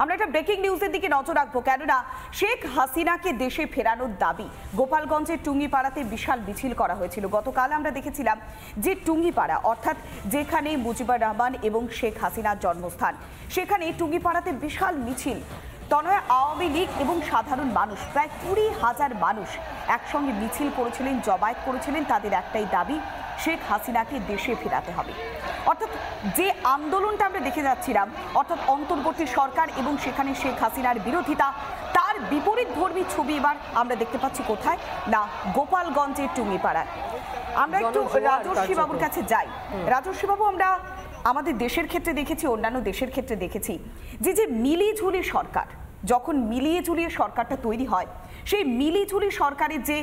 আমরা একটা ব্রেকিং নিউজের দিকে নজর রাখবো, কেননা শেখ হাসিনাকে দেশে ফেরানোর দাবি গোপালগঞ্জের টুঙ্গিপাড়াতে বিশাল মিছিল করা হয়েছিল। গতকাল আমরা দেখেছিলাম যে টুঙ্গিপাড়া অর্থাৎ যেখানে মুজিবুর রহমান এবং শেখ হাসিনার জন্মস্থান, সেখানে টুঙ্গিপাড়াতে বিশাল মিছিল। তনয় আওয়ামী লীগ এবং সাধারণ মানুষ প্রায় 20,000 মানুষ একসঙ্গে মিছিল করেছিলেন, জমায়েত করেছিলেন। তাদের একটাই দাবি, শেখ হাসিনাকে দেশে ফেরাতে হবে। অর্থাৎ যে আন্দোলনটা আমরা দেখে যাচ্ছিলাম, অর্থাৎ অন্তর্বর্তী সরকার এবং সেখানে শেখ হাসিনার বিরোধিতা, তার বিপরীত ধর্মী ছবি এবার আমরা দেখতে পাচ্ছি কোথায় না গোপালগঞ্জের টুঙ্গিপাড়ায়। আমরা একটু রাজর্ষি বাবুর কাছে যাই। রাজর্ষি বাবু, আমরা আমাদের দেশের ক্ষেত্রে দেখেছি, অন্যান্য দেশের ক্ষেত্রে দেখেছি যে মিলিঝুলি সরকার, যখন মিলিয়ে ঝুলিয়ে সরকারটা তৈরি হয়, সেই মিলিঝুলি সরকারের যে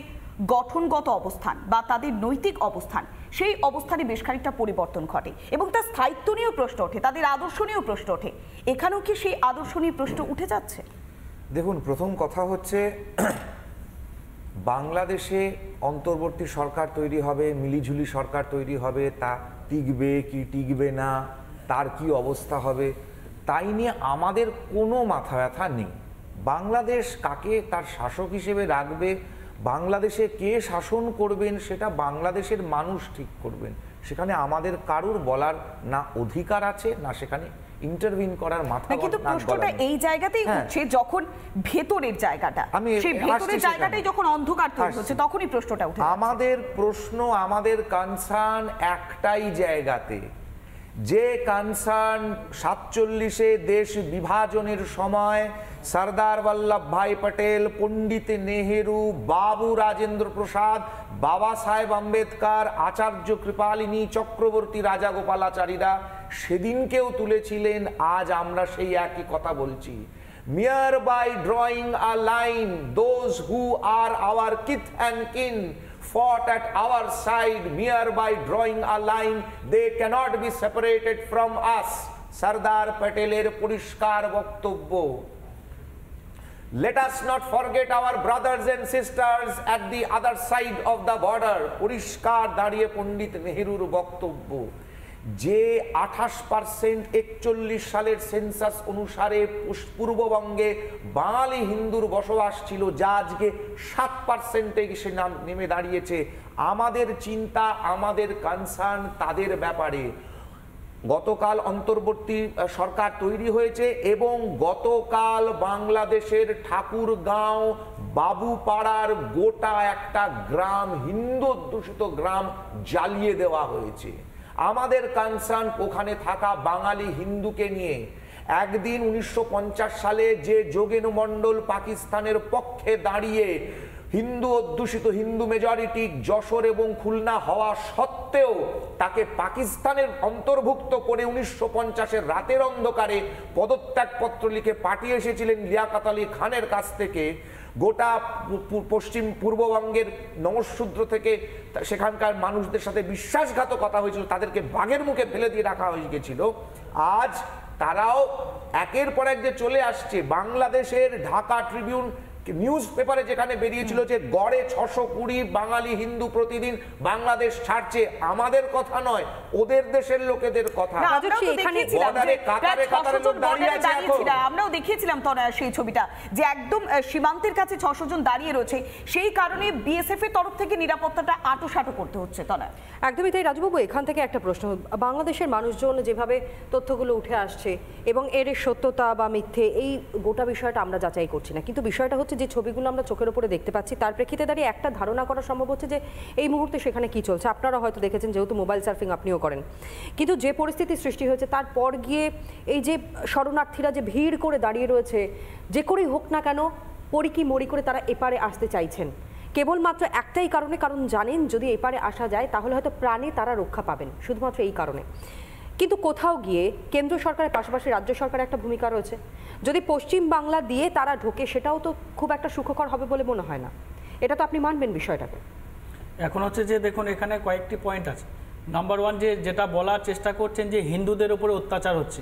গঠনগত অবস্থান বা তাদের নৈতিক অবস্থান, সেই অবস্থানে বেশ খানিকটা পরিবর্তন ঘটে এবং তার স্থায়িত্ব নিয়েও প্রশ্ন ওঠে, তাদের আদর্শ নিয়েও প্রশ্ন ওঠে। এখানেও কি সেই আদর্শ নিয়ে প্রশ্ন উঠে যাচ্ছে? দেখুন, প্রথম কথা হচ্ছে বাংলাদেশে অন্তর্বর্তী সরকার তৈরি হবে, মিলিঝুলি সরকার তৈরি হবে, তা টিকবে কি টিকবে না, তার কি অবস্থা হবে, তাই নিয়ে আমাদের কোনো মাথা ব্যথা নেই। বাংলাদেশ কাকে তার শাসক হিসেবে রাখবে, বাংলাদেশে কে শাসন করবেন, সেটা বাংলাদেশের মানুষ ঠিক করবেন। সেখানে আমাদের কারুর বলার না অধিকার আছে, না সেখানে ইন্টারভিন করার মাথা। কিন্তু প্রশ্নটা এই জায়গাতেই হচ্ছে, যখন ভেতরের জায়গাটা, সেই ভেতরের জায়গাটাই যখন অন্ধকার তৈরি হচ্ছে, তখনই প্রশ্নটা উঠে। আমাদের প্রশ্ন, আমাদের কনসার্ন একটাই জায়গাতে, যে কনসার্ন 47-এ দেশ বিভাজনের সময় সরদার বল্লভ ভাই পটেল, পণ্ডিত নেহেরু, বাবু রাজেন্দ্র প্রসাদ, বাবা সাহেব আম্বেদকর, আচার্য কৃপালিনী চক্রবর্তী, রাজা গোপালাচারীরা সেদিনকেও তুলেছিলেন। আজ আমরা সেই একই কথা বলছি। mere by drawing a line, those who are our kith and kin fought at our side. Mere by drawing a line, they cannot be separated from us. Sardar প্যাটেলের পরিষ্কার বক্তব্য। Let us not forget our brothers and sisters at the other side of the border. পরিষ্কার দাঁড়িয়ে পণ্ডিত নেহেরুর বক্তব্য যে 28% 41 সালের census অনুসারে পূর্ববঙ্গে বাঙালি হিন্দুর বসবাস ছিল, যা আজকে 7%-এ এসে নেমে দাঁড়িয়েছে। আমাদের চিন্তা, আমাদের কনসার্ন তাদের ব্যাপারে। গতকাল অন্তর্বর্তী সরকার তৈরি হয়েছে এবং গতকাল বাংলাদেশের ঠাকুরগাঁও, বাবুপাড়ার গোটা একটা গ্রাম, হিন্দু অধ্যুষিত গ্রাম জ্বালিয়ে দেওয়া হয়েছে। আমাদের কনসার্ন ওখানে থাকা বাঙালি হিন্দুকে নিয়ে। একদিন 1950 সালে যে যোগেন মণ্ডল পাকিস্তানের পক্ষে দাঁড়িয়ে হিন্দু অধ্যুষিত, হিন্দু মেজরিটি যশোর এবং খুলনা হওয়া সত্ত্বেও তাকে পাকিস্তানের অন্তর্ভুক্ত করে 1950-এর রাতের অন্ধকারে পদত্যাগপত্র লিখে পাঠিয়ে এসেছিলেন লিয়াকত আলী খানের কাছ থেকে। গোটা পশ্চিম পূর্ববঙ্গের নমশূদ্র থেকে সেখানকার মানুষদের সাথে বিশ্বাসঘাতকতা হয়েছিল, তাদেরকে বাঘের মুখে ফেলে দিয়ে রাখা হয়ে গেছিল। আজ তারাও একের পর এক যে চলে আসছে। বাংলাদেশের ঢাকা ট্রিবিউন নিউজ পেপারে যেখানে বেরিয়েছিল যে গড়ে 620 বাঙালি হিন্দু প্রতিদিন বাংলাদেশ ছাড়ছে, আমাদের কথা নয়, ওদের দেশের লোকেদের কথা। আমরাও দেখিয়েছিলাম তনয়া সেই ছবিটা, যে একদম সীমান্তের কাছে 600 জন দাঁড়িয়ে রয়েছে, সেই কারণে বিএসএফ এর তরফ থেকে নিরাপত্তাটা আঁটোসাঁটো করতে হচ্ছে। তনয়া, একদমই তাই। রাজবাবু, এখান থেকে একটা প্রশ্ন, বাংলাদেশের মানুষজন যেভাবে তথ্যগুলো উঠে আসছে এবং এর সত্যতা বা মিথ্যে, এই গোটা বিষয়টা আমরা যাচাই করছি না, কিন্তু বিষয়টা হচ্ছে যে ছবিগুলো আমরা চোখের উপরে দেখতে পাচ্ছি, তার প্রেক্ষিতে দাঁড়িয়ে একটা ধারণা করা সম্ভব হচ্ছে যে এই মুহূর্তে সেখানে কি চলছে। আপনারা হয়তো দেখেছেন, যেহেতু মোবাইল সার্ফিং আপনিও করেন, কিন্তু যে পরিস্থিতি সৃষ্টি হয়েছে তারপর গিয়ে এই যে শরণার্থীরা যে ভিড় করে দাঁড়িয়ে রয়েছে, যে করেই হোক না কেন পরি কি মরি করে তারা এপারে আসতে চাইছেন, কেবলমাত্র একটাই কারণে, কারণ জানেন যদি এপারে আসা যায় তাহলে হয়তো প্রাণে তারা রক্ষা পাবেন, শুধুমাত্র এই কারণে। কিন্তু কোথাও গিয়ে কেন্দ্র সরকারের পাশাপাশি রাজ্য সরকারের একটা ভূমিকা রয়েছে। যদি পশ্চিম বাংলা দিয়ে তারা ঢোকে, সেটাও তো খুব একটা সুখকর হবে বলে মনে হয় না। এটা তো আপনি মানবেন বিষয়টাকে। এখন হচ্ছে যে দেখুন, এখানে কয়েকটি পয়েন্ট আছে। নাম্বার 1, যেটা বলার চেষ্টা করছেন যে হিন্দুদের উপরে অত্যাচার হচ্ছে,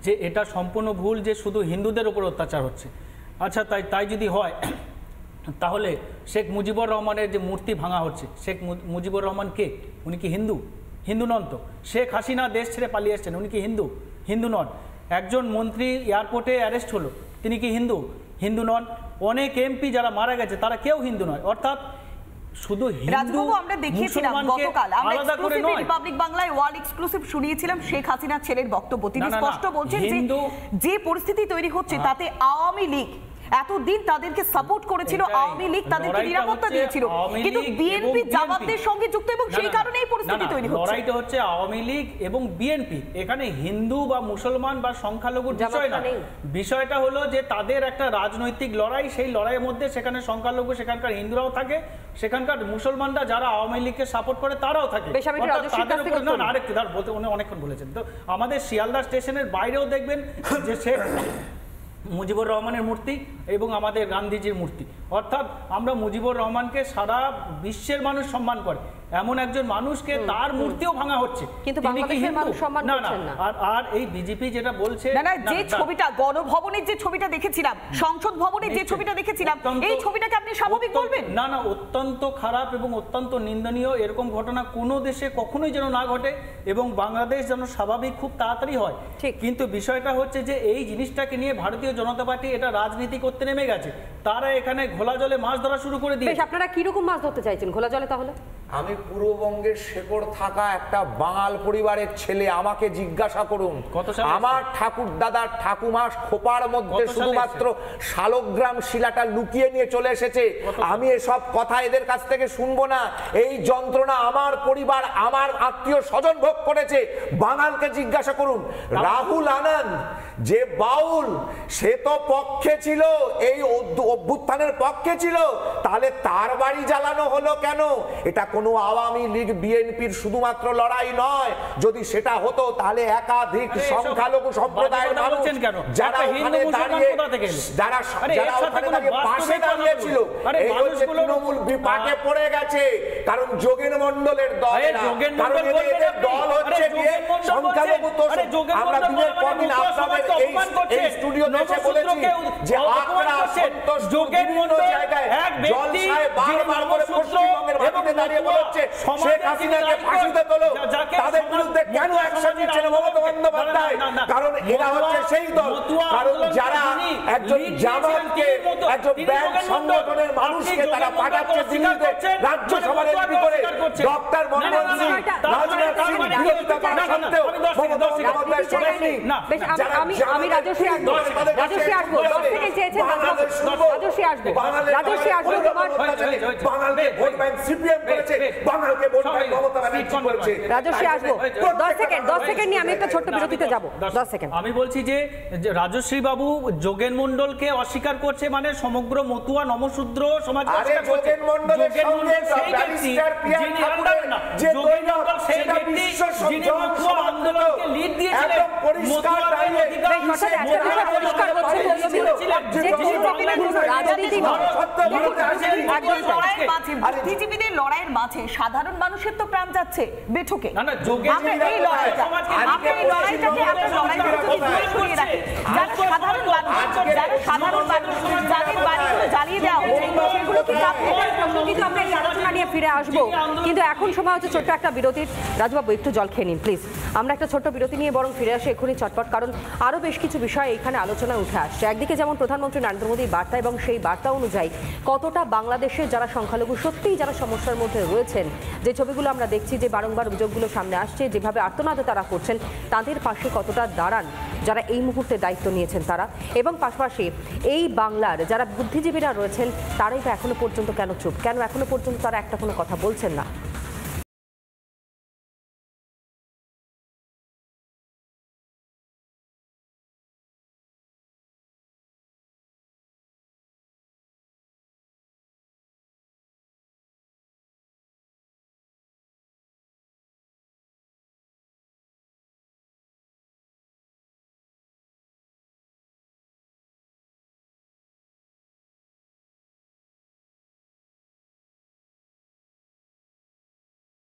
যে এটা সম্পূর্ণ ভুল, যে শুধু হিন্দুদের উপরে অত্যাচার হচ্ছে। আচ্ছা, তাই যদি হয় তাহলে শেখ মুজিবুর রহমানের যে মূর্তি ভাঙা হচ্ছে, শেখ মুজিবুর রহমান কে? উনি কি হিন্দু? হিন্দু নন তো। শেখ হাসিনা দেশ ছেড়ে পালিয়ে এসছেন, উনি কি হিন্দু? হিন্দু নন। একজন মন্ত্রী এয়ারপোর্টে অ্যারেস্ট হলো, তিনি কি হিন্দু? হিন্দু নন। অনেক এমপি যারা মারা গেছে তারা কেউ হিন্দু নয়। অর্থাৎ শুধু হিন্দু রাজবাবু আমরা দেখিয়েছিলাম মুসলমানকে গতকাল আমরা আলাদা করে এক্সক্লুসিভ নয়। রিপাবলিক বাংলায় ওয়ার্ল্ড এক্সক্লুসিভ শুনিয়েছিলাম শেখ হাসিনার ছেলের বক্তব্য। তিনি না, না, স্পষ্ট বলছেন যে যে পরিস্থিতি তৈরি হচ্ছে তাতে আওয়ামী লীগ এতদিন তাদেরকে সাপোর্ট করেছিল, আওয়ামী লীগ তাদেরকে নিরাপত্তা দিয়েছিল, কিন্তু বিএনপি জামাতের সঙ্গে যুক্ত এবং সেই কারণেই পরিস্থিতি তৈরি হচ্ছে। লড়াইটা হচ্ছে আওয়ামী লীগ এবং বিএনপি। এখানে হিন্দু বা মুসলমান বা সংখ্যালঘুর বিষয় না, বিষয়টা হলো যে তাদের একটা রাজনৈতিক লড়াই, সেই লড়াইয়ের মধ্যে সেখানে সংখ্যালঘু, সেখানকার হিন্দুরাও থাকে, সেখানকার মুসলমানরা যারা আওয়ামী লীগকে সাপোর্ট করে তারাও থাকে। আরেকটু বলতে উনি অনেকক্ষণ বলেছেন। তো আমাদের শিয়ালদা স্টেশনের বাইরেও দেখবেন যে সে মুজিবুর রহমানের মূর্তি এবং আমাদের গান্ধীজির মূর্তি। অর্থাৎ আমরা মুজিবুর রহমানকে সারা বিশ্বের মানুষ সম্মান করে, এমন একজন মানুষকে তার মূর্তিও ভাঙা হচ্ছে, কিন্তু বাংলাদেশের মানুষ সম্মান করছেন না। আর এই বিজেপি যেটা বলছে, না যে ছবিটা গণভবনের যে ছবিটা দেখেছিলাম, সংসদ ভবনের যে ছবিটা দেখেছিলাম, এই ছবিটাকে আপনি স্বাভাবিক বলবেন? না, অত্যন্ত খারাপ এবং অত্যন্ত নিন্দনীয়। এরকম ঘটনা কোনো দেশে কখনোই যেন না ঘটে এবং বাংলাদেশ যেন স্বাভাবিক খুব তাড়াতাড়ি হয়। কিন্তু বিষয়টা হচ্ছে যে এই জিনিসটাকে নিয়ে ভারতীয় জনতা পার্টি এটা রাজনীতি করতে নেমে গেছে। তারা এখানে ঘোলা জলে মাছ ধরা শুরু করে দিয়েছে। আপনারা কিরকম মাছ ধরতে চাইছেন ঘোলা জলে? তাহলে আমি পূর্ববঙ্গের শেকড় থাকা একটা বাঙাল পরিবারের ছেলে, আমাকে জিজ্ঞাসা করুন আমার ঠাকুর দাদার ঠাকুমা খোপার মধ্যে শুধুমাত্র শালগ্রাম শিলাটা লুকিয়ে নিয়ে চলে এসেছে। আমি এসব কথা এদের কাছ থেকে শুনবো না। এই যন্ত্রণা আমার পরিবার, আমার আত্মীয় স্বজন ভোগ করেছে। বাঙালকে জিজ্ঞাসা করুন। রাহুল আনন্দ যে বাউল, সে তো পক্ষে ছিল, এই অভ্যুত্থানের পক্ষে ছিল, তাহলে তার বাড়ি জ্বালানো হলো কেন? এটা কোনো আওয়ামী লীগ বিএনপির শুধুমাত্র লড়াই নয়। যদি সেটা হতো তাহলে একাধিক সংখ্যালঘু সম্প্রদায়ের মানুষ যারা ওখানে দাঁড়িয়ে পাশে দাঁড়িয়েছিল, এই হচ্ছে তৃণমূল বিপাকে পড়ে গেছে। কারণ যোগেন মণ্ডলের দল, কারণ এদের দল হচ্ছে গিয়ে সংখ্যালঘু। তো আমরা দিনের পর দিন আপনাদের এই স্টুডিওতে এসে বলেছি যে আখড়া সন্তোষ বিভিন্ন জায়গায় জলসায় বারবার করে পশ্চিমবঙ্গের মাটিতে দাঁড়িয়ে বলছে শেখ হাসিনাকে ফাঁসিতে তোলো। তাদের বিরুদ্ধে কেন অ্যাকশন নিচ্ছে না মমতা বন্দ্যোপাধ্যায়? কারণ এরা হচ্ছে সেই দল, কারণ যারা একজন জামাতকে, একজন ব্যাংক সংগঠনের মানুষকে তারা পাঠাচ্ছে দিল্লিতে রাজ্যসভার এমপি করে। ডক্টর মনমোহন সিং, রাজনাথ সিং বিরোধিতা করা সত্ত্বেও মমতা বন্দ্যোপাধ্যায় শোনেননি। আমি রাজশ্রী আসবো, রাজশ্রী আসবো, 10 সেকেন্ড চেয়েছেন রাজশ্রী আসবো, রাজশ্রী আসবো। বাঙালকে ভোট ব্যাংক সিপিএম করেছে, বাঙালকে ভোট ব্যাংক মমতা ব্যানার্জি করেছে। রাজশ্রী আসবো, 10 সেকেন্ড নিয়ে আমি একটা ছোট্ট বিরতিতে যাব। 10 সেকেন্ড। আমি বলছি যে রাজশ্রী বাবু যোগেন মণ্ডলকে অস্বীকার করছে, মানে সমগ্র মতুয়া নমশূদ্র সমাজ অস্বীকার করছে। যোগেন মণ্ডলের সঙ্গে ব্যারিস্টার পিয়া ঠাকুরের যে দৈনব, সেটা বিশ্ব সমাজ আন্দোলনকে লিড দিয়েছিলেন। পরিষ্কার দাঁড়িয়ে বুদ্ধিজীবীদের লড়াইয়ের মাঝে সাধারণ মানুষের তো প্রাণ যাচ্ছে বেঠোকে। জ্বালিয়ে দেওয়া আমরা এই আলোচনা নিয়ে ফিরে আসবো, কিন্তু এখন সময় হচ্ছে ছোট্ট একটা বিরতির। রাজবাবু একটু জল খেয়ে নিন প্লিজ। আমরা একটা ছোট্ট বিরতি নিয়ে বরং ফিরে আসি এক্ষুনি চটপট, কারণ আরও বেশ কিছু বিষয় এখানে আলোচনায় উঠে আসছে। একদিকে যেমন প্রধানমন্ত্রী নরেন্দ্র মোদীর বার্তা এবং সেই বার্তা অনুযায়ী কতটা বাংলাদেশের যারা সংখ্যালঘু সত্যিই যারা সমস্যার মধ্যে রয়েছেন, যে ছবিগুলো আমরা দেখছি, যে বারংবার অভিযোগগুলো সামনে আসছে, যেভাবে আর্তনাদ তারা করছেন, তাদের পাশে কতটা দাঁড়ান যারা এই মুহূর্তে দায়িত্ব নিয়েছেন তারা, এবং পাশাপাশি এই বাংলার যারা বুদ্ধিজীবীরা রয়েছেন তারাই বা এখনো পর্যন্ত কেন চুপ, কেন এখনো পর্যন্ত তারা একটা কোনো কথা বলছেন না।